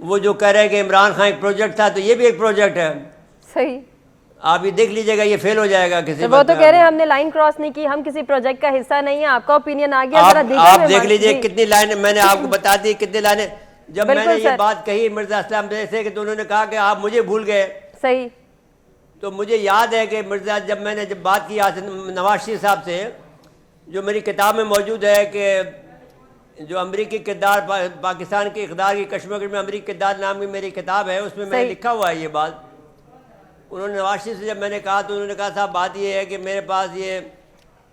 وہ جو کہہ رہے ہیں کہ عمران خان ایک پروجیکٹ تھا، تو یہ بھی ایک پروجیکٹ ہے. صحیح. آپ یہ دیکھ لیجئے گا، یہ فیل ہو جائے گا کسی وہ تو کہہ رہے ہیں ہم نے لائن کراس نہیں کی، ہم کسی پروجیکٹ کا حصہ نہیں ہیں. آپ کا اوپینین آ گیا، ذرا دیکھیں. آپ دیکھ لیجئے کتنی لائنیں میں نے آپ کو بتا دی، کتنی لائنیں. جب میں نے یہ بات کہی مرزا اسلم سے کہ تو انہوں نے کہا کہ آپ مجھے بھول گئے. صحیح. تو مجھے یاد ہے کہ مرزا جب میں نے بات کی نواز شریف صاحب سے، جو میری کتاب میں موجود ہے کہ جو امریکی کردار پاکستان کے اقدار کی کشمکش میں امریکی کردار نام کی میری کتاب ہے، اس میں میں نے لکھا ہوا ہے یہ بات. انہوں نے نواز شریف سے جب میں نے کہا تو انہوں نے کہا صاحب بات یہ ہے کہ میرے پاس یہ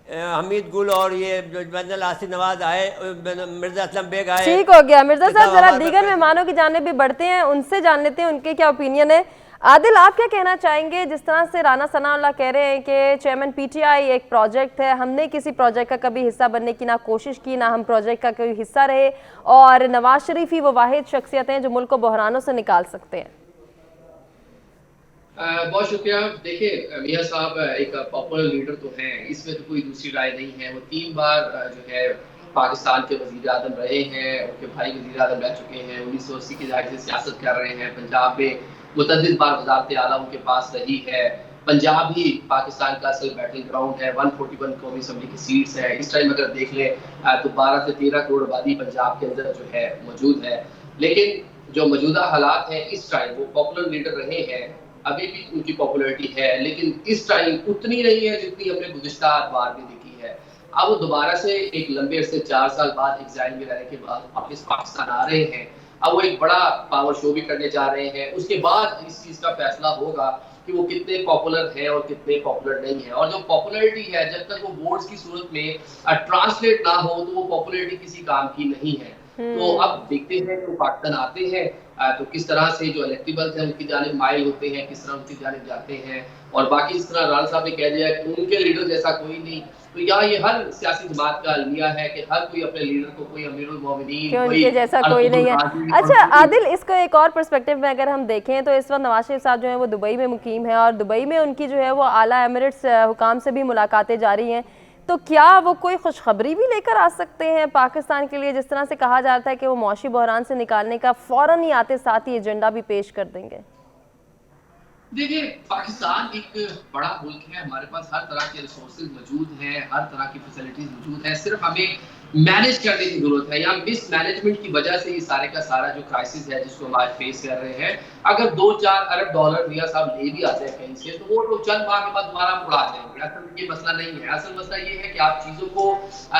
حمید گل اور یہ جو جنرل آصف نواز آئے، مرزا اسلم بیگ آئے. ٹھیک ہو گیا مرزا صاحب، ذرا دیگر مہمانوں کی جانب بھی بڑھتے ہیں، ان سے جان لیتے ہیں ان کے کیا اوپینین ہے. عادل آپ کیا کہنا چاہیں گے؟ جس طرح سے رانا ثناء اللہ کہہ رہے ہیں کہ چیئرمین پی ٹی آئی ایک پروجیکٹ ہے، ہم نے کسی پروجیکٹ کا کبھی حصہ بننے کی نہ کوشش کی، نہ ہم پروجیکٹ کا کوئی حصہ رہے، اور نواز شریف ہی وہ واحد شخصیت ہیں جو ملک کو بحرانوں سے نکال سکتے ہیں. بہت شکریہ. دیکھیں میاں صاحب ایک پاپولر لیڈر تو ہیں، اس میں تو کوئی دوسری رائے نہیں ہے. وہ 3 بار جو ہے پاکستان کے وزیر اعظم رہے ہیں، ان کے بھائی وزیر اعظم رہ چکے ہیں، 1980 کی دہائی سے سیاست کر رہے ہیں. پنجاب میں متعدد بار وزارت اعلیٰ ان کے پاس رہی ہے. پنجاب ہی پاکستان کا اصل بیٹل گراؤنڈ ہے. 141 قومی اسمبلی کی سیٹس ہے. اس ٹائم اگر دیکھ لیں تو 12 سے 13 کروڑ آبادی پنجاب کے اندر جو ہے موجود ہے. لیکن جو موجودہ حالات ہیں اس ٹائم، وہ پاپولر لیڈر رہے ہیں، ابھی بھی ان کی پاپولرٹی ہے، لیکن اس ٹائم اتنی نہیں ہے جتنی ہم نے گزشتہ بار میں دیکھی ہے. اب وہ دوبارہ سے ایک لمبے عرصے 4 سال بعد ایگزائل میں رہنے کے بعد واپس پاکستان آ رہے ہیں. اب وہ ایک بڑا پاور شو بھی کرنے جا رہے ہیں. اس کے بعد اس چیز کا فیصلہ ہوگا کہ وہ کتنے پاپولر ہیں اور کتنے پاپولر نہیں ہیں. اور جو پاپولرٹی ہے، جب تک وہ ووٹس کی صورت میں ٹرانسلیٹ نہ ہو تو وہ پاپولرٹی کسی کام کی نہیں ہے. تو اب دیکھتے ہیں کہ وہ پاکستان آتے ہیں تو کس طرح سے جو الیکٹیبلز ہیں ان کی جانب مائل ہوتے ہیں، کس طرح ان کی جانب جاتے ہیں. اور باقی اس طرح رانا صاحب نے کہہ دیا کہ ان کے لیڈر جیسا کوئی نہیں. تو یہاں یہ ہر سیاسی جماعت کا المیہ ہے کہ ہر کوئی اپنے لیڈر کو کوئی امیر المومنین، ان کے جیسا کوئی نہیں ہے. اچھا عادل، اس کو ایک اور پرسپیکٹو میں اگر ہم دیکھیں تو اس وقت نواز شریف صاحب جو ہیں وہ دبئی میں مقیم ہیں، اور دبئی میں ان کی جو ہے وہ اعلیٰ ایمریٹس حکام سے بھی ملاقاتیں جاری ہیں. تو کیا وہ کوئی خوشخبری بھی لے کر آ سکتے ہیں پاکستان کے لیے؟ جس طرح سے کہا جاتا ہے کہ وہ معاشی بحران سے نکالنے کا فوراً ہی آتے ساتھ ہی ایجنڈا بھی پیش کر دیں گے. دیکھیں پاکستان ایک بڑا ملک ہے، ہمارے پاس ہر طرح کے ریسورسز موجود ہیں، ہر طرح کی فیسلٹیز موجود ہیں. صرف ہمیں مینج کرنے کی ضرورت ہے. یا مس مینجمنٹ کی وجہ سے یہ سارے کا سارا جو کرائسس ہے جس کو ہم آج فیس کر رہے ہیں، اگر 2-4 ارب ڈالر میاں صاحب لے بھی آتے ہیں کہیں سے تو وہ لوگ چند ماہ کے بعد دوبارہ اڑا جائیں گے. اصل یہ مسئلہ نہیں ہے. اصل مسئلہ یہ ہے کہ آپ چیزوں کو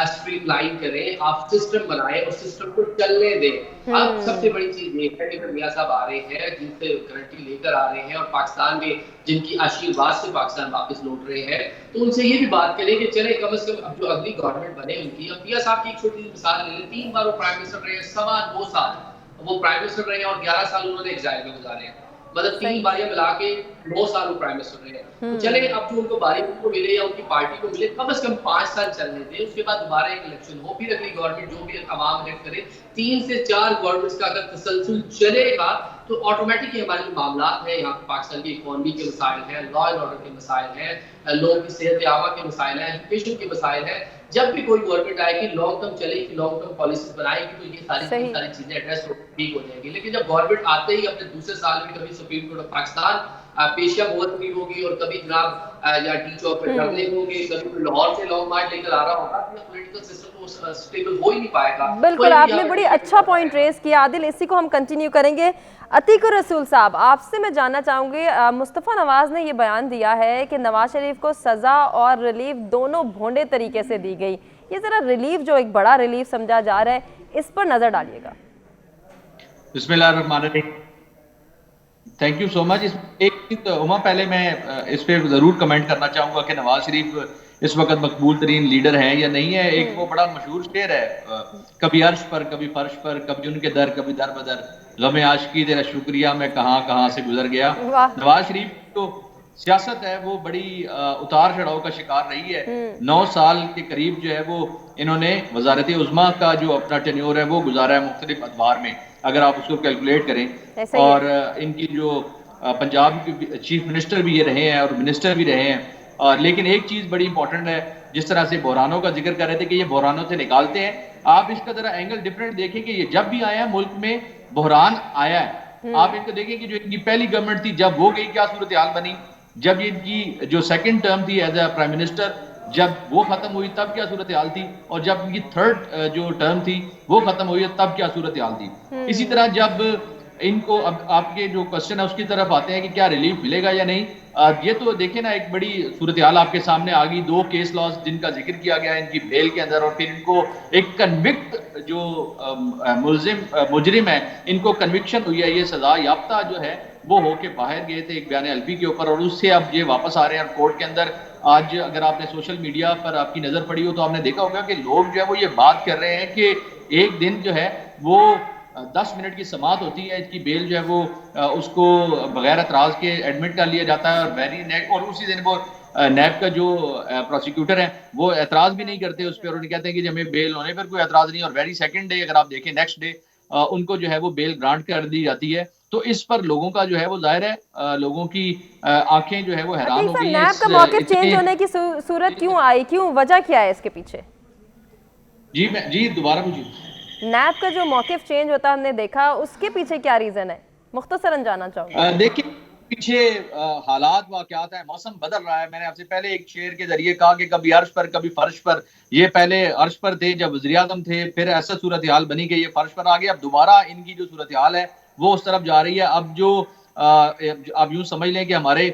اسٹریم لائن کریں، آپ سسٹم بنائیں اور سسٹم کو چلنے دیں. اب سب سے بڑی چیز یہ ہے کہ میاں صاحب آ رہے ہیں جن سے گارنٹی لے کر آ رہے ہیں، اور پاکستان میں جن کی آشیرواد سے پاکستان واپس لوٹ رہے ہیں، تو ان سے یہ بھی بات کریں کہ چلے کم از کم اب جو اگلی گورنمنٹ بنے ان کی. اب میاں صاحب کی ایک چھوٹی سی مثال لے لیں. 3 بار وہ پرائم منسٹر رہے ہیں، 2.25 سال وہ پرائم منسٹر رہے ہیں، اور 11 سال انہوں نے ایگزائل میں گزارے ہیں. مطلب 3 باریاں ملا کے 9 سال وہ پرائم منسٹر رہے ہیں. تو چلے اب جو ان کو باری کو ملے یا ان کی پارٹی کو ملے، کم از کم 5 سال چلنے دیں. اس کے بعد دوبارہ ایک الیکشن ہو، پھر اگلی گورنمنٹ جو بھی عوام الیکٹ کرے. 3 سے 4 گورنمنٹس کا اگر تسلسل چلے گا تو آٹومیٹکلی ہمارے جو معاملات ہیں یہاں پاکستان کی اکانومی کے مسائل ہیں، لا اینڈ آرڈر کے مسائل ہیں، لوگوں کی صحت عامہ کے مسائل ہیں، ایجوکیشن کے مسائل ہیں. جب بھی کوئی گورنمنٹ آئے گی لانگ ٹرم چلے گی، لانگ ٹرم پالیسیز بنائے گی، تو یہ ساری چیزیں ایڈریس ٹھیک ہو جائیں گی. لیکن جب گورنمنٹ آتے ہی اپنے دوسرے سال میں کبھی سپریم کورٹ آف پاکستان پیشہ بہت نہیں ہوگی، اور کبھی جناب یا ٹی چوک پہ دھرنے ہوں گے، کبھی لاہور سے لانگ مارچ لے کر آ رہا ہوگا، تو پولیٹیکل سسٹم کو سٹیبل ہو ہی نہیں پائے گا. بالکل، آپ نے بڑی اچھا پوائنٹ ریز کیا عادل، اسی کو ہم کنٹینیو کریں گے. عتیق الرسول صاحب، آپ سے میں جاننا چاہوں گی، مصطفیٰ نواز نے یہ بیان دیا ہے کہ نواز شریف کو سزا اور ریلیف دونوں بھونڈے طریقے سے دی گئی. یہ ذرا ریلیف جو ایک بڑا ریلیف سمجھا جا رہا ہے، اس پر نظر ڈالیے گا. بسم اللہ الرحمن الرحیم. تھینک یو سو مچ. ایک چیز عمر پہلے میں اس پہ ضرور کمنٹ کرنا چاہوں گا کہ نواز شریف اس وقت مقبول ترین لیڈر ہیں یا نہیں ہے. ایک وہ بڑا مشہور شعر ہے، کبھی عرش پر کبھی فرش پر، کبھی ان کے در کبھی در بدر، غم عاشقی تیرا شکریہ میں کہاں کہاں سے گزر گیا. نواز شریف تو سیاست ہے وہ بڑی اتار چڑھاؤ کا شکار رہی ہے. 9 سال کے قریب جو ہے وہ انہوں نے وزارت عظمیٰ کا جو اپنا ٹینیور ہے وہ گزارا ہے مختلف ادوار میں، اگر آپ اس کو کیلکولیٹ کریں. اور ان کی جو پنجاب کے چیف منسٹر بھی یہ رہے ہیں اور منسٹر بھی رہے ہیں. لیکن ایک چیز بڑی امپورٹنٹ ہے، جس طرح سے بحرانوں کا ذکر کر رہے تھے کہ یہ بحرانوں سے نکالتے ہیں، آپ اس کا ذرا اینگل ڈفرینٹ دیکھیں کہ یہ جب بھی آیا ہے ملک میں بحران آیا ہے. آپ ان کو دیکھیں کہ جو ان کی پہلی گورنمنٹ تھی جب وہ گئی کیا صورتحال بنی, جب ان کی جو سیکنڈ ٹرم تھی ایز اے پرائم منسٹر جب وہ ختم ہوئی تب کیا صورتحال تھی, اور جب ان کی تھرڈ جو ٹرم تھی وہ ختم ہوئی تب کیا صورتحال تھی. اسی طرح جب ان کو اب آپ کے جو کوشچن ہے اس کی طرف آتے ہیں کہ کیا ریلیف ملے گا یا نہیں, یہ تو دیکھیں نا ایک بڑی صورتحال آپ کے سامنے آ گئی. 2 کیس لاس جن کا ذکر کیا گیا ہے ان کی بیل کے اندر, اور پھر ان کو ایک کنوکٹ جو مجرم ہے ان کو کنوکشن ہوئی ہے, یہ سزا یافتہ جو ہے وہ ہو کے باہر گئے تھے ایک بیان الفی کے اوپر, اور اس سے اب یہ واپس آ رہے ہیں کورٹ کے اندر. آج اگر آپ نے سوشل میڈیا پر آپ کی نظر پڑی ہو تو آپ نے دیکھا ہوگا کہ لوگ جو ہے وہ یہ بات کر رہے ہیں کہ ایک دن جو ہے وہ 10 منٹ کی سماعت ہوتی ہے, اس کی بیل جو ہے وہ اس کو بغیر اعتراض کے ایڈمٹ کر لیا جاتا ہے, اور اسی دن وہ نیب کا جو پروسیکیوٹر ہے وہ اعتراض بھی نہیں کرتے اس پہ, اور انہیں کہتے ہیں کہ ہمیں بیل ہونے پر کوئی اعتراض نہیں, اور ویری سیکنڈ ڈے اگر آپ دیکھیں نیکسٹ ڈے ان کو جو ہے وہ بیل گرانٹ کر دی جاتی ہے. تو اس پر لوگوں کا جو ہے وہ ظاہر ہے لوگوں کی آنکھیں جو ہے وہ حیران ہو گئی ہیں. نیب کا موقف چینج ہونے کی صورت کیوں آئی, کیوں, وجہ کیا ہے اس کے پیچھے؟ جی دوبارہ پوچھیے. نیب کا جو موقف چینج ہوتا ہم نے دیکھا, اس کے پیچھے کیا ریزن ہے, مختصراً جاننا چاہوں گا. دیکھیں پیچھے حالات واقعات ہیں, موسم بدل رہا ہے. میں نے آپ سے پہلے ایک شعر کے ذریعے کہا کہ کبھی عرش پر کبھی فرش پر, یہ پہلے عرش پر تھے جب وزیر اعظم تھے, پھر ایسا صورتحال بنی کہ یہ فرش پر آ گئے, اب دوبارہ ان کی جو صورتحال ہے وہ اس طرف جا رہی ہے. اب جو آپ یوں سمجھ لیں کہ ہمارے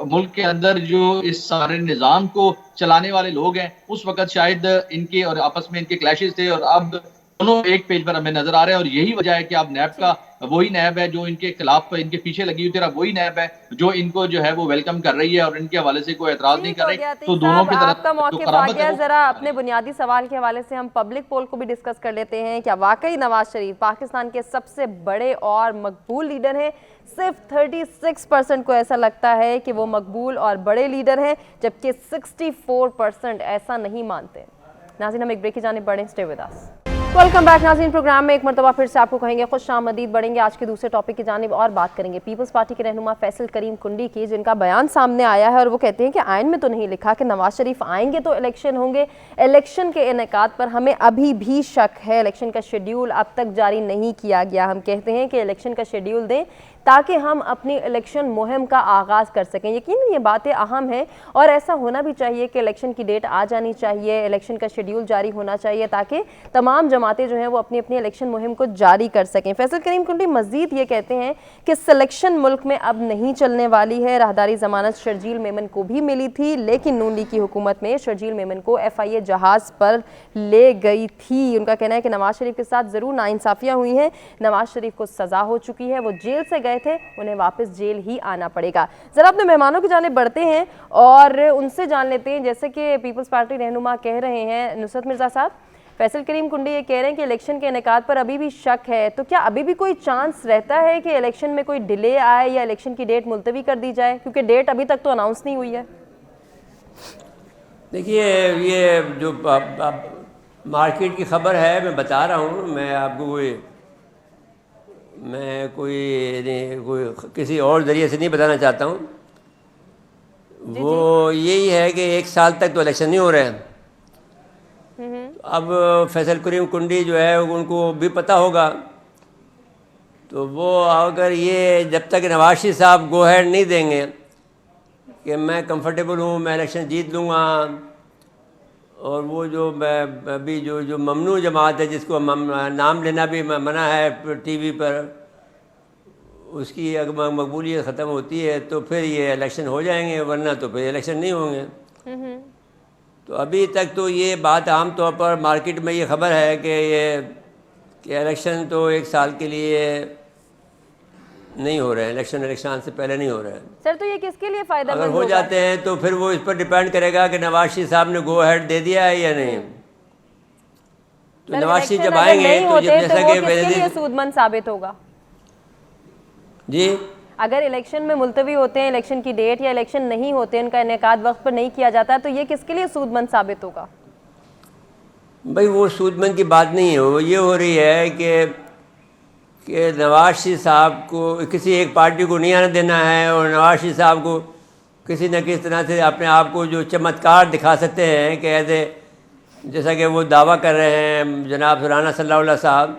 ملک کے اندر جو اس سارے نظام کو چلانے والے لوگ ہیں اس وقت شاید ان کے اور آپس میں ان کے کلیشز تھے, اور اب دونوں ایک پیج پر ہمیں نظر آ رہے ہیں. اور یہی وجہ ہے کہ اب نیب کا وہی نیب ہے جو ان کے خلاف ان کے پیچھے لگی ہوئی تھی, اب وہی نیب ہے جو ان کو جو ہے وہ ویلکم کر رہی ہے اور ان کے حوالے سے کوئی اعتراض نہیں کر رہی. تو دونوں کی طرف آپ کا موقف آ گیا. ذرا اپنے بنیادی سوال کے حوالے سے ہم پبلک پول کو بھی ڈسکس کر لیتے ہیں. کیا واقعی نواز شریف پاکستان کے سب سے بڑے اور مقبول لیڈر ہیں؟ صرف 36% کو ایسا لگتا ہے کہ وہ مقبول اور بڑے لیڈر ہیں, جبکہ 64% ایسا نہیں مانتے. ناظرین ہم ایک بریک کی جانب بڑھیں, stay with us. Welcome back ناظرین, پروگرام میں ایک مرتبہ پھر سے آپ کو کہیں گے خوش آمدید. بڑھیں گے آج کے دوسرے ٹاپک کی جانب اور بات کریں گے پیپلز پارٹی کے رہنما فیصل کریم کنڈی کی, جن کا بیان سامنے آیا ہے اور وہ کہتے ہیں کہ آئین میں تو نہیں لکھا کہ نواز شریف آئیں گے تو الیکشن ہوں گے. الیکشن کے انعقاد پر ہمیں ابھی بھی شک ہے. الیکشن کا شیڈیول اب تک جاری نہیں کیا گیا. ہم کہتے ہیں کہ الیکشن کا شیڈیول دیں تاکہ ہم اپنی الیکشن مہم کا آغاز کر سکیں. یقیناً یہ باتیں اہم ہیں اور ایسا ہونا بھی چاہیے کہ الیکشن کی ڈیٹ آ جانی چاہیے, الیکشن کا شیڈیول جاری ہونا چاہیے تاکہ تمام جماعتیں جو ہیں وہ اپنی اپنی الیکشن مہم کو جاری کر سکیں. فیصل کریم کنڈی مزید یہ کہتے ہیں کہ سلیکشن ملک میں اب نہیں چلنے والی ہے. راہداری ضمانت شرجیل میمن کو بھی ملی تھی, لیکن نون لیگ کی حکومت میں شرجیل میمن کو FIA جہاز پر لے گئی تھی. ان کا کہنا ہے کہ نواز شریف کے ساتھ ضرور ناانصافیاں ہوئی ہیں. نواز شریف کو سزا ہو چکی ہے, وہ جیل سے گئے تھے, انہیں واپس جیل ہی آنا پڑے گا. ذرا اپنے مہمانوں کی جانب بڑھتے ہیں اور ان سے جان لیتے ہیں, جیسے کہ پیپلز پارٹی رہنما کہہ رہے ہیں. نصرت مرزا صاحب, فیصل کریم کنڈی یہ کہہ رہے ہیں کہ الیکشن کے انعقاد پر ابھی بھی شک ہے, تو کیا ابھی بھی کوئی چانس رہتا ہے کہ الیکشن میں کوئی ڈیلے آئے یا الیکشن کی ڈیٹ ملتوی کر دی جائے, کیونکہ ڈیٹ ابھی تک تو اناؤنس نہیں ہوئی ہے؟ دیکھیے یہ جو مارکیٹ کی خبر ہے میں بتا رہا ہوں, میں آپ کو کوئی کسی اور ذریعے سے نہیں بتانا چاہتا ہوں. وہ یہی ہے کہ 1 سال تک تو الیکشن نہیں ہو رہے ہیں. اب فیصل کریم کنڈی جو ہے ان کو بھی پتہ ہوگا, تو وہ اگر یہ جب تک نواز شریف صاحب گو ہیڈ نہیں دیں گے کہ میں کمفرٹیبل ہوں, میں الیکشن جیت لوں گا, اور وہ جو ابھی جو ممنوع جماعت ہے جس کو نام لینا بھی منع ہے ٹی وی پر, اس کی اگر مقبولیت ختم ہوتی ہے تو پھر یہ الیکشن ہو جائیں گے, ورنہ تو پھر الیکشن نہیں ہوں گے. تو ابھی تک تو یہ بات عام طور پر مارکیٹ میں یہ خبر ہے کہ الیکشن تو 1 سال کے لیے نہیں ہو رہے ہیں, الیکشن سے پہلے نہیں ہو رہے ہیں. سر تو یہ کس کے لیے فائدہ مند اگر ہو جاتے ہیں تو پھر وہ اس پر ڈیپینڈ کرے گا کہ نواز شریف صاحب نے گو ہیڈ دے دیا ہے یا نہیں. تو نواز شریف جب آئیں گے تو جیسا کہ کس کے لیے سود مند ثابت ہوگا؟ جی اگر الیکشن میں ملتوی ہوتے ہیں الیکشن کی ڈیٹ, یا الیکشن نہیں ہوتے, ان کا انعقاد وقت پر نہیں کیا جاتا, تو یہ کس کے لیے سود مند ثابت ہوگا؟ بھائی وہ سود مند کی بات نہیں ہے, وہ یہ ہو رہی ہے کہ نواز شریف صاحب کو کسی ایک پارٹی کو نہیں آنے دینا ہے, اور نواز شریف صاحب کو کسی نہ کسی طرح سے اپنے آپ کو جو چمتکار دکھا سکتے ہیں کہ ایز اے جیسا کہ وہ دعویٰ کر رہے ہیں جناب رانا ثناء اللہ صاحب،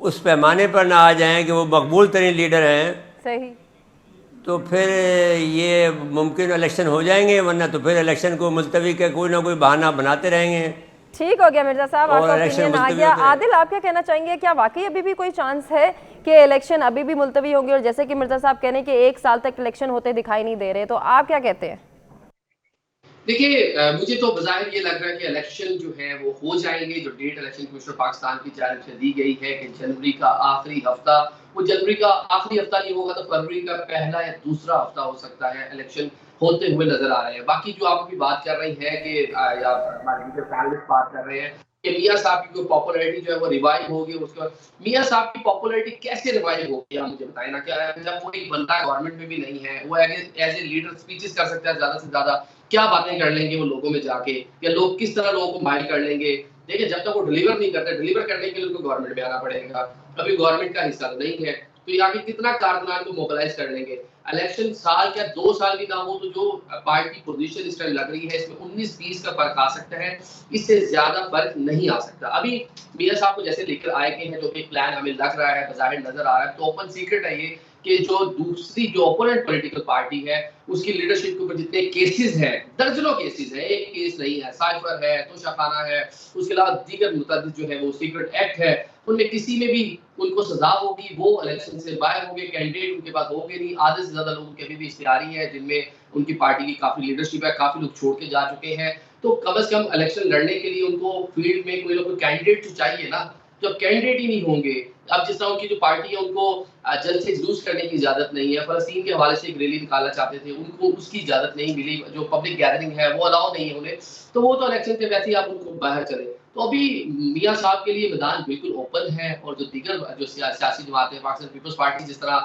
اس پیمانے پر نہ آ جائیں کہ وہ مقبول ترین لیڈر ہیں، صحیح، تو پھر یہ ممکن الیکشن ہو جائیں گے، ورنہ تو پھر الیکشن کو ملتوی کا کوئی نہ کوئی بہانہ بناتے رہیں گے۔ ٹھیک ہو گیا مرزا صاحب، آپ کا اوپینین آ گیا۔ عادل آپ کیا کہنا چاہیں گے، کیا واقعی ابھی بھی کوئی چانس ہے کہ الیکشن ابھی بھی ملتوی ہوں گے؟ اور جیسے کہ مرزا صاحب کہنے کہ 1 سال تک الیکشن ہوتے دکھائی نہیں دے رہے، تو آپ کیا کہتے ہیں؟ دیکھیے مجھے تو بظاہر یہ لگ رہا ہے کہ الیکشن جو ہے وہ ہو جائیں گے، جو ڈیٹ الیکشن کمیشن پاکستان کی جانب سے دی گئی ہے کہ جنوری کا آخری ہفتہ، وہ جنوری کا آخری ہفتہ نہیں ہوگا تو فروری کا پہلا یا دوسرا ہفتہ ہو سکتا ہے، الیکشن ہوتے ہوئے نظر آ رہے ہیں۔ باقی جو آپ کی بات کر رہی ہے کہ یا ہمارے پینلسٹ بات کر رہے ہیں کہ میاں صاحب کی کوئی پاپولیرٹی جو ہے وہ ریوائیو ہوگی، اس کے بعد میاں صاحب کی پاپولیرٹی کیسے ریوائیو ہوگی آپ مجھے بتائیں نا، کیا جب وہ ایک بندہ گورنمنٹ میں بھی نہیں ہے، وہ ایز اے لیڈر اسپیچز کر سکتا ہے زیادہ سے زیادہ، کیا باتیں کر لیں گے وہ لوگوں میں جا کے، یا لوگ کس طرح لوگوں کو مائل کر لیں گے؟ دیکھیں جب تک وہ ڈلیور نہیں کرتے، ڈلیور کرنے کے لیے ان کو گورنمنٹ میں آنا پڑے گا، ابھی گورنمنٹ کا حصہ نہیں ہے تو یہ آگے کتنا کارکنان کو موبلائز کر لیں گے؟ الیکشن سال کیا 2 سال بھی نہ ہو تو جو پارٹی پوزیشن اس ٹائم لگ رہی ہے اس میں 19-20 کا فرق آ سکتا ہے، اس سے زیادہ فرق نہیں آ سکتا۔ ابھی میاں صاحب کو جیسے لے کر آئے گئے ہیں، جو کہ پلان ہمیں لگ رہا ہے، بظاہر نظر آ رہا ہے، تو اوپن سیکرٹ ہے یہ کہ جو دوسری جو اپوننٹ پولیٹیکل پارٹی ہے اس کی لیڈرشپ کے اوپر جتنے کیسز ہیں، درجنوں کیسز ہیں، ایک کیس نہیں ہے، سائفر ہے، توشہ خانہ ہے، اس کے علاوہ دیگر متعدد جو ہے وہ سیکرٹ ایکٹ ہے، ان میں کسی میں بھی ان کو سزا ہوگی، وہ الیکشن سے باہر ہوں گے، کینڈیڈیٹ ان کے پاس ہوں گے نہیں، آدھے سے زیادہ لوگوں کی ابھی بھی اشتہاری ہے جن میں ان کی پارٹی کی کافی لیڈرشپ ہے، کافی لوگ چھوڑ کے جا چکے ہیں، تو کم از کم الیکشن لڑنے کے لیے ان کو فیلڈ میں کوئی نہ کوئی کینڈیڈیٹ تو چاہیے نا، جب کینڈیڈیٹ ہی نہیں ہوں گے، اب جس طرح ان کی جو پارٹی ہے ان کو جلد سے جلوس کرنے کی اجازت نہیں ہے، فلسطین کے حوالے سے ایک ریلی نکالنا چاہتے تھے، ان کو اس کی اجازت نہیں ملی، جو پبلک گیدرنگ ہے وہ الاؤ نہیں ہے انہیں، تو وہ تو الیکشن سے ویسے ہی آپ ان کو باہر چلے۔ تو ابھی میاں صاحب کے لیے میدان بالکل اوپن ہے، اور جو دیگر جو سیاسی جماعتیں پاکستان پیپلز پارٹی جس طرح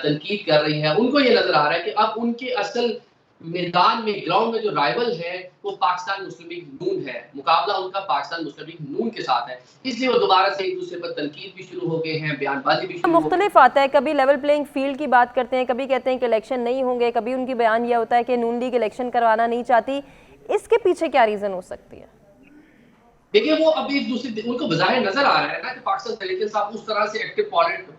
تنقید کر رہی ہے، ان کو یہ نظر آ رہا ہے کہ اب ان کے اصل میدان میں، گراؤنڈ میں جو رائیول ہے وہ پاکستان مسلم لیگ نون ہے، مقابلہ ان کا پاکستان مسلم لیگ نون کے ساتھ ہے، اس لیے وہ دوبارہ سے ایک دوسرے پر تنقید بھی شروع ہو گئے ہیں، بیان بازی بھی شروع ہو گئی۔ مختلف آتا ہے، کبھی لیول پلینگ فیلڈ کی بات کرتے ہیں، کبھی کہتے ہیں کہ الیکشن نہیں ہوں گے، کبھی ان کی بیان یہ ہوتا ہے کہ نون لیگ الیکشن کروانا نہیں چاہتی، اس کے پیچھے کیا ریزن ہو سکتی ہے؟ دیکھیں وہ ابھی ایک دوسرے ان کو بظاہر نظر آ رہا ہے نا کہ پاکستان تحریک انصاف اس طرح سے ایکٹیو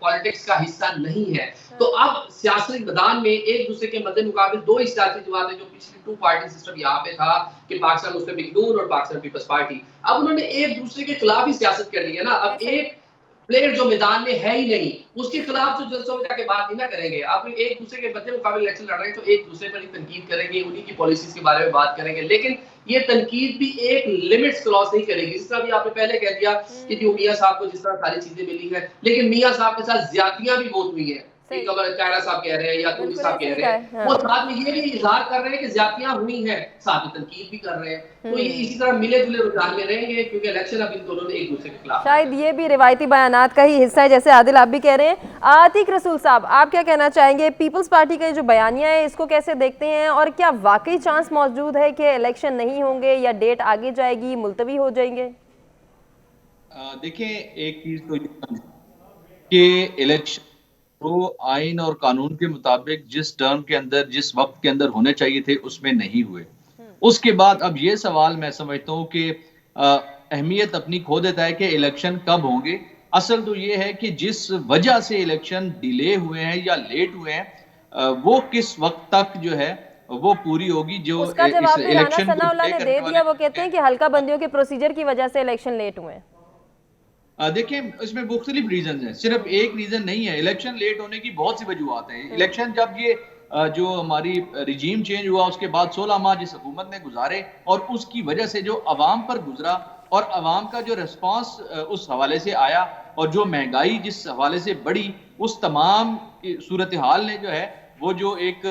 پالیٹکس کا حصہ نہیں ہے، تو اب سیاسی میدان میں ایک دوسرے کے مد مقابل دو ہی سیاسی جماعتیں جو پچھلی 2 پارٹی سسٹم یہاں پہ تھا کہ پاکستان مسلم لیگ نون اور پاکستان پیپلز پارٹی، اب انہوں نے ایک دوسرے کے خلاف ہی سیاست کر لی ہے نا، اب ایک پلیئر جو میدان میں ہے ہی نہیں، اس کے خلاف تو جلسوں میں جا کے بات نہیں نہ کریں گے، آپ ایک دوسرے کے مد مقابل الیکشن لڑ رہے ہیں تو ایک دوسرے پر ہی تنقید کریں گے، انہی کی پالیسیز کے بارے میں بات کریں گے، لیکن یہ تنقید بھی ایک لمٹس کراس نہیں کرے گی، جس طرح بھی آپ نے پہلے کہہ دیا کہ جو میاں صاحب کو جس طرح ساری چیزیں ملی ہیں، لیکن میاں صاحب کے ساتھ زیادتیاں بھی بہت ہوئی ہیں، کائرہ صاحب کہہ رہے ہیں یا تونی صاحب کہہ رہے ہیں، وہ ساتھ میں یہ بھی اظہار کر رہے ہیں کہ زیادتیاں ہوئی ہیں، ساتھ میں تنقید بھی کر رہے ہیں، تو یہ اسی طرح ملے جلے رجحان میں رہیں گے کیونکہ الیکشن اب ان دونوں نے ایک دوسرے کے خلاف، شاید یہ بھی روایتی بیانات کا ہی حصہ ہے جیسے عادل آپ بھی کہہ رہے ہیں۔ عتیق رسول صاحب آپ کیا کہنا چاہیں گے، پیپلز پارٹی کا جو بیانیہ ہے اس کو کیسے دیکھتے ہیں، اور کیا واقعی چانس موجود ہے کہ الیکشن نہیں ہوں گے یا ڈیٹ آگے جائے گی، ملتوی ہو جائیں گے؟ دیکھیں ایک چیز تو یہ کہ الیکشن تو آئین اور قانون کے مطابق جس ٹرم کے اندر جس وقت کے اندر ہونے چاہیے تھے اس میں نہیں ہوئے، اس کے بعد اب یہ سوال میں سمجھتا ہوں کہ اہمیت اپنی کھو دیتا ہے کہ الیکشن کب ہوں گے۔ اصل تو یہ ہے کہ جس وجہ سے الیکشن ڈیلے ہوئے ہیں یا لیٹ ہوئے ہیں وہ کس وقت تک جو ہے وہ پوری ہوگی، جو اس کا جواب بھی رانا الیکشن ثناء اللہ نے دے دیا، وہ کہتے ہیں کہ حلقہ بندیوں کے پروسیجر کی وجہ سے الیکشن لیٹ ہوئے ہیں۔ دیکھیں اس میں مختلف ریزنز ہیں، صرف ایک ریزن نہیں ہے، الیکشن لیٹ ہونے کی بہت سی وجوہات ہیں۔ الیکشن جب یہ جو ہماری ریجیم چینج ہوا اس کے بعد 16 ماہ جس حکومت نے گزارے اور اس کی وجہ سے جو عوام پر گزرا اور عوام کا جو ریسپانس اس حوالے سے آیا اور جو مہنگائی جس حوالے سے بڑھی، اس تمام صورتحال نے جو ہے وہ جو ایک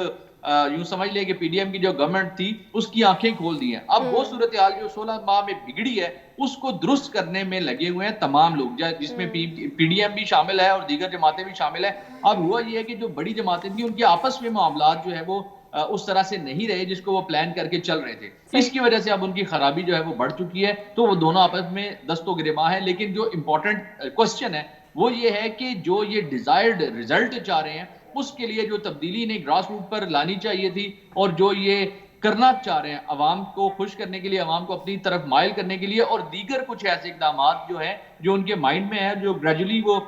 یوں سمجھ لیں کہ پی ڈی ایم کی جو گورنمنٹ تھی اس کی آنکھیں کھول دی ہیں۔ اب وہ صورتحال جو 16 ماہ میں بگڑی ہے اس کو درست کرنے میں لگے ہوئے ہیں تمام لوگ، جس میں پی ڈی ایم بھی شامل ہے اور دیگر جماعتیں بھی شامل ہیں۔ اب ہوا یہ ہے کہ جو بڑی جماعتیں تھیں ان کے آپس میں معاملات جو ہے وہ اس طرح سے نہیں رہے جس کو وہ پلان کر کے چل رہے تھے، اس کی وجہ سے اب ان کی خرابی جو ہے وہ بڑھ چکی ہے، تو وہ دونوں آپس میں دست و گریباں ہیں۔ لیکن جو امپورٹنٹ کوسچن ہے وہ یہ ہے کہ جو یہ ڈیزائرڈ ریزلٹ چاہ رہے ہیں اس کے لیے جو تبدیلی نے گراس روٹ پر لانی چاہیے تھی، اور جو یہ کرنا چاہ رہے ہیں عوام کو خوش کرنے کے لیے, عوام کو اپنی طرف مائل کرنے کے لیے, اور دیگر کچھ ایسے اقدامات جو ہیں جو ان کے مائنڈ میں ہے, جو گریجولی وہ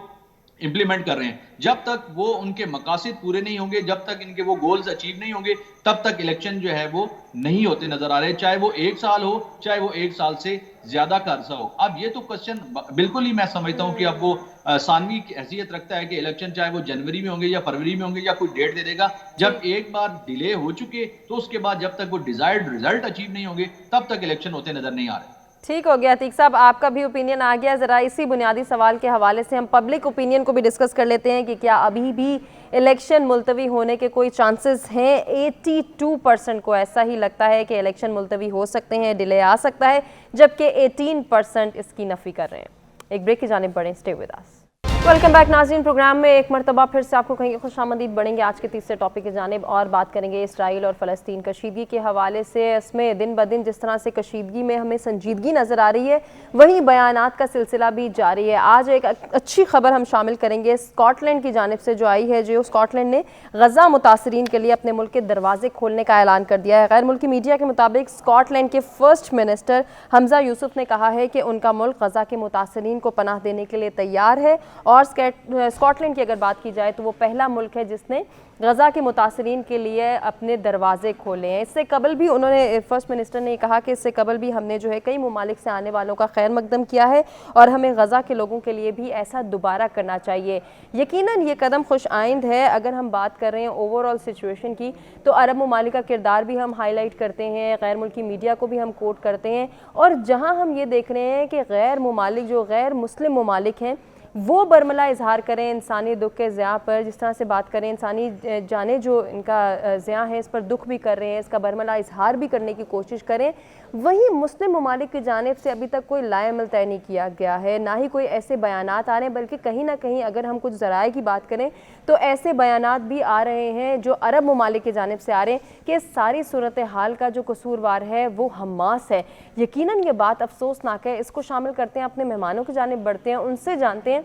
امپلیمنٹ کر رہے ہیں. جب تک وہ ان کے مقاصد پورے نہیں ہوں گے, جب تک ان کے وہ گولز اچیو نہیں ہوں گے, تب تک الیکشن جو ہے وہ نہیں ہوتے نظر آ رہے, چاہے وہ 1 سال ہو, چاہے وہ 1 سال سے زیادہ کا عرصہ ہو. اب یہ تو کوشچن بالکل ہی میں سمجھتا ہوں کہ اب وہ ثانوی کی حیثیت رکھتا ہے کہ الیکشن چاہے وہ جنوری میں ہوں گے یا فروری میں ہوں گے یا کوئی ڈیٹ دے دے گا. جب ایک بار ڈیلے ہو چکے تو اس کے بعد جب تک وہ ڈیزائرڈ ریزلٹ اچیو نہیں ہوں گے تب تک الیکشن ہوتے نظر نہیں آ رہے. ٹھیک ہو گیا عتیق صاحب, آپ کا بھی اوپینین آ گیا. ذرا اسی بنیادی سوال کے حوالے سے ہم پبلک اوپینین کو بھی ڈسکس کر لیتے ہیں کہ کیا ابھی بھی الیکشن ملتوی ہونے کے کوئی چانسز ہیں. 82% کو ایسا ہی لگتا ہے کہ الیکشن ملتوی ہو سکتے ہیں, ڈیلے آ سکتا ہے, جبکہ 18% اس کی نفی کر رہے ہیں. ایک بریک کی جانب بڑھیں, stay with us. Welcome back ناظرین, پروگرام میں ایک مرتبہ پھر سے آپ کو کہیں گے خوش آمدید. بڑھیں گے آج کے تیسرے ٹاپک کی جانب اور بات کریں گے اسرائیل اور فلسطین کشیدگی کے حوالے سے. اس میں دن بدن جس طرح سے کشیدگی میں ہمیں سنجیدگی نظر آ رہی ہے, وہیں بیانات کا سلسلہ بھی جاری ہے. آج ایک اچھی خبر ہم شامل کریں گے اسکاٹ لینڈ کی جانب سے جو آئی ہے, جو اسکاٹ لینڈ نے غزہ متاثرین کے لیے اپنے ملک کے دروازے کھولنے کا اعلان کر دیا ہے. غیر ملکی میڈیا کے مطابق اسکاٹ لینڈ کے فرسٹ منسٹر حمزہ یوسف نے کہا ہے کہ ان کا ملک غزہ کے متاثرین کو پناہ دینے کے لیے تیار ہے. اور اسکاٹ لینڈ کی اگر بات کی جائے تو وہ پہلا ملک ہے جس نے غزہ کے متاثرین کے لیے اپنے دروازے کھولے ہیں. اس سے قبل بھی انہوں نے, فرسٹ منسٹر نے کہا کہ اس سے قبل بھی ہم نے جو ہے کئی ممالک سے آنے والوں کا خیر مقدم کیا ہے اور ہمیں غزہ کے لوگوں کے لیے بھی ایسا دوبارہ کرنا چاہیے. یقیناً یہ قدم خوش آئند ہے. اگر ہم بات کر رہے ہیں اوور آل سچویشن کی تو عرب ممالک کا کردار بھی ہم ہائی لائٹ کرتے ہیں, غیر ملکی میڈیا کو بھی ہم کوٹ کرتے ہیں, اور جہاں ہم یہ دیکھ رہے ہیں کہ غیر ممالک جو غیر مسلم ممالک ہیں وہ برملا اظہار کریں انسانی دکھ کے ضیاع پر, جس طرح سے بات کریں انسانی جانیں جو ان کا ضیاع ہے اس پر دکھ بھی کر رہے ہیں, اس کا برملا اظہار بھی کرنے کی کوشش کریں, وہیں مسلم ممالک کی جانب سے ابھی تک کوئی لائے عمل طے نہیں کیا گیا ہے, نہ ہی کوئی ایسے بیانات آ رہے ہیں, بلکہ کہیں نہ کہیں اگر ہم کچھ ذرائع کی بات کریں تو ایسے بیانات بھی آ رہے ہیں جو عرب ممالک کی جانب سے آ رہے ہیں کہ ساری صورتحال کا جو قصوروار ہے وہ حماس ہے. یقیناً یہ بات افسوسناک ہے. اس کو شامل کرتے ہیں, اپنے مہمانوں کی جانب بڑھتے ہیں, ان سے جانتے ہیں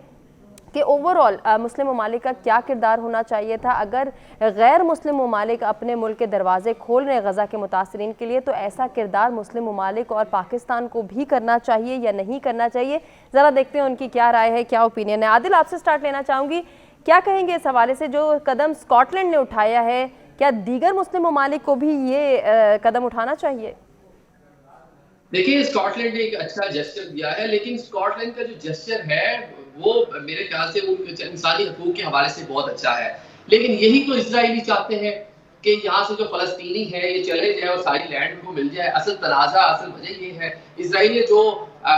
کہ اوور آل مسلم ممالک کا کیا کردار ہونا چاہیے تھا. اگر غیر مسلم ممالک اپنے ملک کے دروازے کھول رہے ہیں غزہ کے متاثرین کے لیے, تو ایسا کردار مسلم ممالک اور پاکستان کو بھی کرنا چاہیے یا نہیں کرنا چاہیے. ذرا دیکھتے ہیں ان کی کیا رائے ہے, کیا اوپینین ہے. عادل, آپ سے سٹارٹ لینا چاہوں گی, کیا کہیں گے اس حوالے سے جو قدم اسکاٹ لینڈ نے اٹھایا ہے, کیا دیگر مسلم ممالک کو بھی یہ قدم اٹھانا چاہیے؟ دیکھیے, اسکاٹ لینڈ نے ایک اچھا جسچر دیا ہے, لیکن اسکاٹ لینڈ کا جو جسچر ہے وہ میرے خیال سے انسانی حقوق کے حوالے سے بہت اچھا ہے. لیکن یہی تو اسرائیلی چاہتے ہیں کہ یہاں سے جو فلسطینی ہے یہ چلے جائے اور ساری لینڈ ان کو مل جائے. اصل تنازع, اصل وجہ یہ ہے, اسرائیل نے جو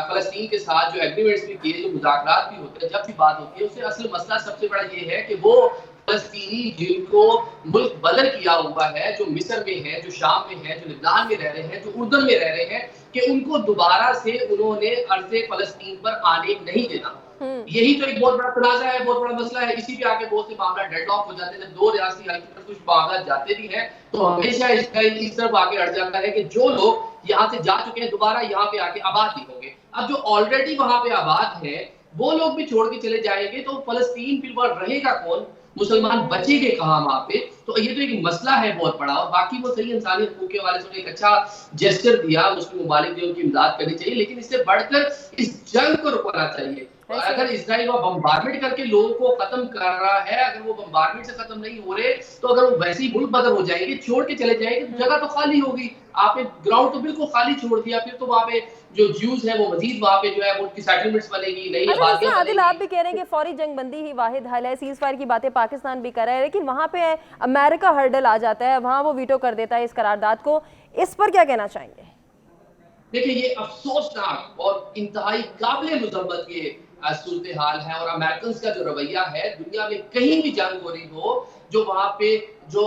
فلسطین کے ساتھ جو ایگریمنٹس بھی کیے, جو مذاکرات بھی ہوتے ہیں, جب بھی بات ہوتی ہے, اس سے اصل مسئلہ سب سے بڑا یہ ہے کہ وہ فلسطینی جن کو ملک بدل کیا ہوا ہے, جو مصر میں ہے, جو شام میں ہے, جو لبنان میں رہ رہے ہیں, جو اردن میں رہ رہے ہیں, کہ ان کو دوبارہ سے انہوں نے ارض فلسطین پر آنے نہیں دینا. یہی تو ایک بہت بڑا تنازع ہے, بہت بڑا مسئلہ ہے. اسی پہ آ کے بہت سے معاملہ ڈیڈ لاک ہو جاتے ہیں. جب دو ریاستی حل کی طرف کچھ معاملات جاتے بھی ہیں تو ہمیشہ اسرائیل اس طرف آ کے اڑ جاتا ہے کہ جو لوگ یہاں سے جا چکے ہیں دوبارہ یہاں پہ آ کے آباد نہیں ہوں گے. اب جو آلریڈی وہاں پہ آباد ہیں وہ لوگ بھی چھوڑ کے چلے جائیں گے تو فلسطین پھر وہاں رہے گا کون, مسلمان بچے گے کہاں وہاں پہ؟ تو یہ تو ایک مسئلہ ہے بہت بڑا. اور باقی وہ صحیح انسانی حقوق کے حوالے سے ایک اچھا جسچر دیا, مسلم ممالک نے ان کی امداد کرنی چاہیے, لیکن اس سے بڑھ کر اس جنگ کو رکنا چاہیے. اگر اسرائیل وہ بمبارمنٹ کر کے لوگوں کو ختم کر رہا ہے, اگر وہ بمبارمنٹ سے ختم نہیں ہو رہے, تو اگر وہ ویسے ہی ملک بدر ہو جائیں گے, چھوڑ کے چلے جائیں گے, تو جگہ تو خالی ہوگی. آپ نے گراؤنڈ تو بالکل خالی چھوڑ دیا, پھر تو وہاں پہ جو جیوز ہیں وہ مزید وہاں پہ جو ہے ان کی سیٹلمنٹس بنے گی, نئی آبادیاں بنے گی. عادل, آپ بھی کہہ رہے ہیں کہ فوری جنگ بندی ہی واحد حل ہے, سیز فائر کی باتیں پاکستان بھی کر رہا ہے, لیکن وہاں پہ امریکہ ہرڈل آ جاتا ہے, وہاں وہ ویٹو کر دیتا ہے اس قرارداد کو. اس پر کیا کہنا چاہیں گے؟ دیکھیں, یہ افسوسناک اور انتہائی قابل مذمت یہ صورتحال ہے, اور امریکنز کا جو رویہ ہے, دنیا میں کہیں بھی جنگ ہو رہی ہو, جو وہاں پہ جو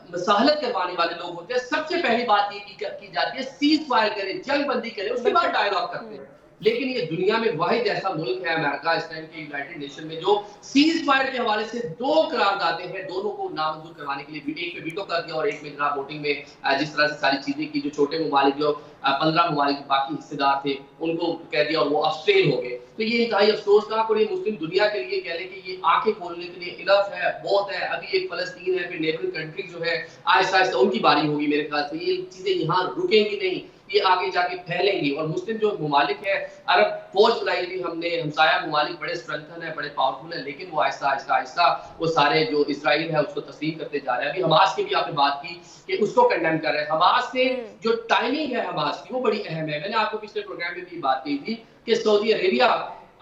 مساہلت کروانے والے لوگ ہوتے ہیں, سب سے پہلی بات یہ کی جاتی ہے سیز فائر کرے, جنگ بندی کرے, اس کے بعد ڈائیلاگ کرتے ہیں. لیکن یہ دنیا میں واحد ایسا ملک ہے امریکہ اس ٹائم کے یونائٹڈ نیشن میں جو سیز فائر کے حوالے سے 2 قراردادیں ہیں, دونوں کو نامنظور کروانے کے لیے ایک پہ ویٹو کر دیا اور ایک میں جناب ووٹنگ میں جس طرح سے ساری چیزیں کی, جو چھوٹے ممالک جو 15 ممالک باقی حصے دار تھے ان کو کہہ دیا اور وہ ابسٹین ہو گئے. تو یہ انتہائی افسوس کا, اور یہ مسلم دنیا کے لیے کہہ لیں کہ یہ آنکھیں کھولنے کے لیے انف ہے, بہت ہے. ابھی ایک فلسطین ہے, پھر نیبرنگ کنٹری جو ہے آہستہ آہستہ ان کی باری ہوگی میرے خیال سے. یہ چیزیں یہاں رکیں گی نہیں, یہ آگے جا کے پھیلیں گی. اور مسلم جو ممالک ہے, عرب فوج بنائی تھی ہم نے, ہمسایہ ممالک بڑے اسٹرینتھن ہیں, بڑے پاورفل ہیں, لیکن وہ آہستہ آہستہ آہستہ وہ سارے جو اسرائیل ہے اس کو تسلیم کرتے جا رہے ہیں. ابھی حماس کی بھی آپ نے بات کی کہ اس کو کنڈیم کر رہے ہیں. حماس سے جو ٹائمنگ ہے حماس کی وہ بڑی اہم ہے. میں نے آپ کو پچھلے پروگرام میں بھی بات کی تھی کہ سعودی عربیہ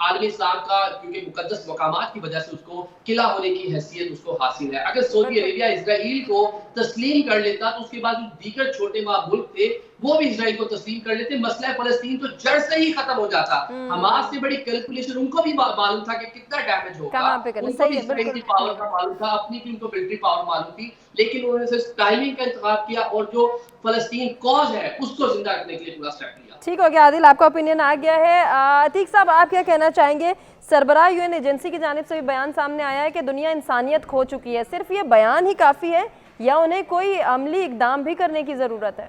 عالم اسلام کا کیونکہ مقدس مقامات کی وجہ سے اس کو قلعہ ہونے کی حیثیت اس کو حاصل ہے. اگر سعودی عربیہ اسرائیل کو تسلیم کر لیتا تو اس کے بعد دیگر چھوٹے ملک تھے وہ بھی اسرائیل کو تسلیم کر لیتے, مسئلہ فلسطین تو جڑ سے ہی ختم ہو جاتا. حماس سے بڑی کیلکولیشن ان کو بھی معلوم تھا کہ کتنا ڈیمیج ہوگا, ان کو بھی اسرائیل کی پاور کا معلوم تھا, اپنی بھی ان کو ملٹری پاور معلوم تھی, لیکن انہوں نے صرف ٹائمنگ کا انتخاب کیا اور جو فلسطین کاز ہے اس کو زندہ رکھنے کے لیے پورا اسٹیپ لیا. ٹھیک ہو گیا عادل, آپ کا اوپینین آ گیا ہے. عتیق صاحب آپ کیا کہنا چاہیں گے؟ سربراہ UN ایجنسی کی جانب سے بھی بیان سامنے آیا ہے کہ دنیا انسانیت کھو چکی ہے. صرف یہ بیان ہی کافی ہے یا انہیں کوئی عملی اقدام بھی کرنے کی ضرورت ہے؟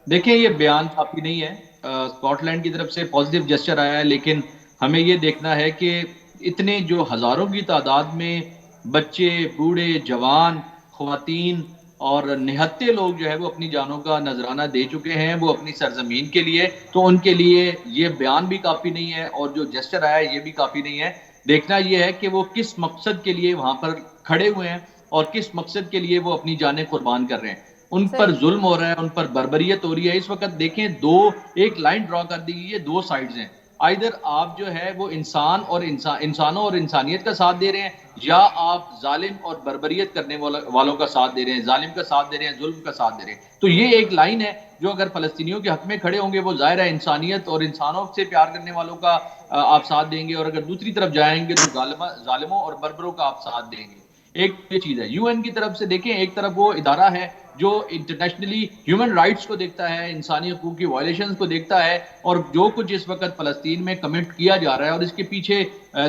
دیکھیں یہ بیان کافی نہیں ہے. اسکاٹ لینڈ کی طرف سے پازیٹیو جسچر آیا ہے, لیکن ہمیں یہ دیکھنا ہے کہ اتنے جو ہزاروں کی تعداد میں بچے, بوڑھے, جوان, خواتین اور نہتے لوگ جو ہے وہ اپنی جانوں کا نذرانہ دے چکے ہیں وہ اپنی سرزمین کے لیے, تو ان کے لیے یہ بیان بھی کافی نہیں ہے اور جو جسچر آیا ہے یہ بھی کافی نہیں ہے. دیکھنا یہ ہے کہ وہ کس مقصد کے لیے وہاں پر کھڑے ہوئے ہیں اور کس مقصد کے لیے وہ اپنی جانیں قربان کر رہے ہیں. ان پر ظلم ہو رہا ہے, ان پر بربریت ہو رہی ہے. اس وقت دیکھیں ایک لائن ڈرا کر دی گئی ہے, 2 سائیڈز ہیں. آئیدر آپ جو ہے وہ انسانوں اور انسانیت کا ساتھ دے رہے ہیں, یا آپ ظالم اور بربریت کرنے والوں کا ساتھ دے رہے ہیں, ظالم کا ساتھ دے رہے ہیں, ظلم کا ساتھ دے رہے ہیں. تو یہ ایک لائن ہے جو اگر فلسطینیوں کے حق میں کھڑے ہوں گے وہ ظاہر ہے انسانیت اور انسانوں سے پیار کرنے والوں کا آپ ساتھ دیں گے, اور اگر دوسری طرف جائیں گے تو ظالموں اور بربروں کا آپ ساتھ دیں گے. ایک یہ چیز ہے. UN کی طرف سے دیکھیں, ایک طرف وہ ادارہ ہے جو انٹرنیشنلی ہیومن رائٹس کو دیکھتا ہے, انسانی حقوق کی وائلیشنز کو دیکھتا ہے, اور جو کچھ اس وقت فلسطین میں کمٹ کیا جا رہا ہے اور اس کے پیچھے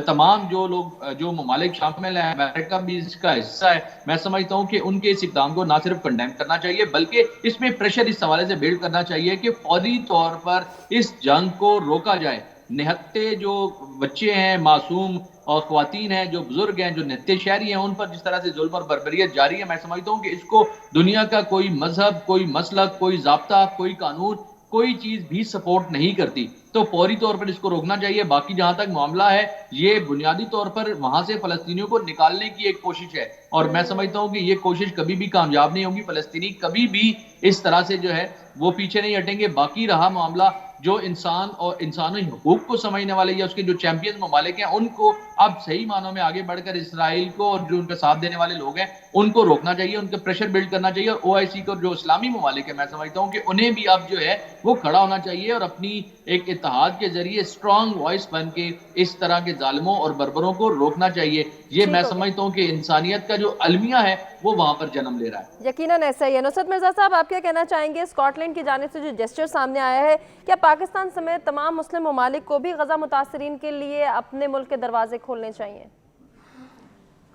تمام جو لوگ جو ممالک شامل ہیں, امریکہ بھی اس کا حصہ ہے, میں سمجھتا ہوں کہ ان کے اس اقدام کو نہ صرف کنڈیم کرنا چاہیے بلکہ اس میں پریشر اس حوالے سے بلڈ کرنا چاہیے کہ فوری طور پر اس جنگ کو روکا جائے. نہتے جو بچے ہیں, معصوم اور خواتین ہیں, جو بزرگ ہیں, جو نہتے شہری ہیں, ان پر جس طرح سے ظلم اور بربریت جاری ہے, میں سمجھتا ہوں کہ اس کو دنیا کا کوئی مذہب, کوئی مسلک, کوئی ضابطہ, کوئی قانون, کوئی چیز بھی سپورٹ نہیں کرتی. تو فوری طور پر اس کو روکنا چاہیے. باقی جہاں تک معاملہ ہے یہ بنیادی طور پر وہاں سے فلسطینیوں کو نکالنے کی ایک کوشش ہے, اور میں سمجھتا ہوں کہ یہ کوشش کبھی بھی کامیاب نہیں ہوگی. فلسطینی کبھی بھی اس طرح سے جو ہے وہ پیچھے نہیں ہٹیں گے. باقی رہا معاملہ جو انسان اور انسانی حقوق کو سمجھنے والے یا اس کے جو چیمپئن ممالک ہیں, ان کو اب صحیح معنوں میں آگے بڑھ کر اسرائیل کو اور جو ان کا ساتھ دینے والے لوگ ہیں ان کو روکنا چاہیے, ان کے پریشر بلڈ کرنا چاہیے. اور OIC کو جو اسلامی ممالک ہیں, میں سمجھتا ہوں کہ انہیں بھی اب جو ہے وہ کھڑا ہونا چاہیے اور اپنی ایک اتحاد کے ذریعے اسٹرانگ وائس بن کے اس طرح کے ظالموں اور بربروں کو روکنا چاہیے. یہ میں سمجھتا ہوں کہ انسانیت کا جو المیہ ہے وہ وہاں پر جنم لے رہا ہے. یقیناً ایسا ہی ہے. نصرت مرزا صاحب آپ کیا کہنا چاہیں گے؟ اسکاٹ لینڈ کی جانب سے جو جسچر سامنے آیا ہے, کیا پاکستان سمیت تمام مسلم ممالک کو بھی غزہ متاثرین کے لیے اپنے ملک کے دروازے کھولنے چاہیے؟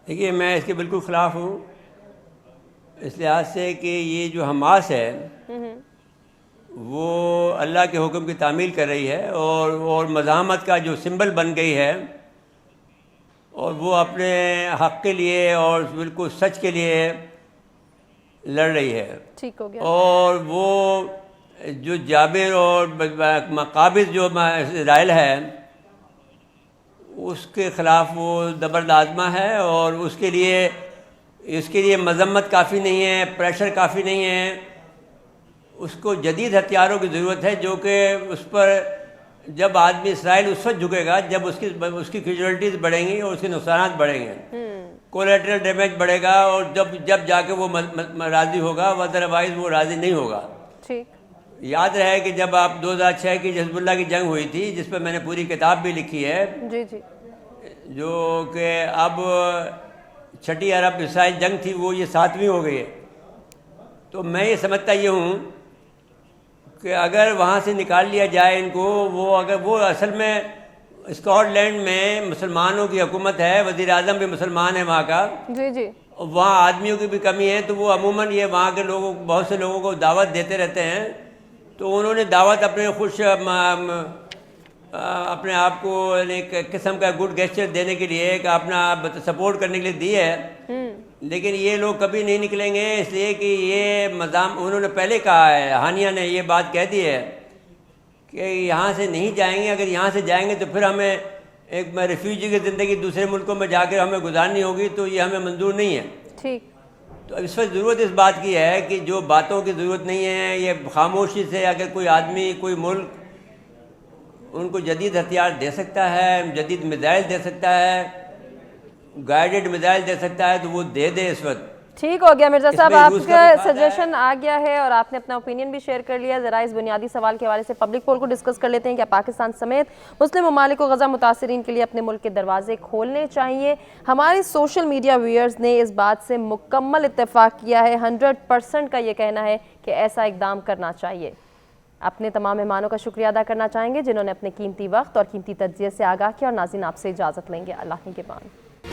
دیکھیے میں اس کے بالکل خلاف ہوں, اس لحاظ سے کہ یہ جو حماس ہے وہ اللہ کے حکم کی تعمیل کر رہی ہے اور مزاحمت کا جو سمبل بن گئی ہے, اور وہ اپنے حق کے لیے اور بالکل سچ کے لیے لڑ رہی ہے. ٹھیک ہو گیا. اور وہ جو جابر اور مقابض جو اسرائیل ہے اس کے خلاف وہ زبردازمہ ہے, اور اس کے لیے مذمت کافی نہیں ہے, پریشر کافی نہیں ہے. اس کو جدید ہتھیاروں کی ضرورت ہے جو کہ اس پر جب آدمی اسرائیل اس وقت جھکے گا جب اس کی کیجوالٹیز بڑھیں گی اور اس کے نقصانات بڑھیں گے, کولیٹرل ڈیمیج بڑھے گا, اور جب جا کے وہ راضی ہوگا, ادروائز وہ راضی نہیں ہوگا. ٹھیک. یاد رہے کہ جب آپ 2006 کی حزب اللہ کی جنگ ہوئی تھی, جس پہ میں نے پوری کتاب بھی لکھی ہے, جی جی, جو کہ اب 6 عرب اسرائیل جنگ تھی وہ یہ 7ویں ہو گئی ہے. تو میں یہ سمجھتا یہ ہوں کہ اگر وہاں سے نکال لیا جائے ان کو، وہ اصل میں اسکاٹ لینڈ میں مسلمانوں کی حکومت ہے، وزیر اعظم بھی مسلمان ہے وہاں کا، جی جی، وہاں آدمیوں کی بھی کمی ہے، تو وہ عموماً یہ وہاں کے لوگوں بہت سے لوگوں کو دعوت دیتے رہتے ہیں، تو انہوں نے دعوت اپنے اپنے آپ کو ایک قسم کا گڈ گیسچر دینے کے لیے، کہ اپنا سپورٹ کرنے کے لیے دی ہے، لیکن یہ لوگ کبھی نہیں نکلیں گے، اس لیے کہ یہ انہوں نے پہلے کہا ہے، ہانیہ نے یہ بات کہہ دی ہے کہ یہاں سے نہیں جائیں گے، اگر یہاں سے جائیں گے تو پھر ہمیں ایک ریفیوجی کی زندگی دوسرے ملکوں میں جا کر ہمیں گزارنی ہوگی، تو یہ ہمیں منظور نہیں ہے۔ ٹھیک، تو اس وقت ضرورت اس بات کی ہے کہ جو باتوں کی ضرورت نہیں ہے، یہ خاموشی سے اگر کوئی آدمی، کوئی ملک ان کو جدید ہتھیار دے سکتا ہے، جدید میزائل دے سکتا ہے، گائیڈڈ میزائل دے سکتا ہے، تو وہ دے دے اس وقت۔ ٹھیک ہو گیا مرزا اس صاحب، میں آپ روس کا کا بھی فائدہ سجیشن آ گیا ہے اور آپ نے اپنا اوپینین بھی شیئر کر لیا۔ ذرا اس بنیادی سوال کے حوالے سے پبلک پول کو ڈسکس کر لیتے ہیں، کیا پاکستان سمیت مسلم ممالک کو غزہ متاثرین کے لیے اپنے ملک کے دروازے کھولنے چاہیے؟ ہمارے سوشل میڈیا ویئرز نے اس بات سے مکمل اتفاق کیا ہے، 100% کا یہ کہنا ہے کہ ایسا اقدام کرنا چاہیے۔ اپنے تمام مہمانوں کا شکریہ ادا کرنا چاہیں گے جنہوں نے اپنے قیمتی وقت اور قیمتی تجزیے سے آگاہ کیا، اور ناظرین آپ سے اجازت لیں گے، اللہ کے بعد۔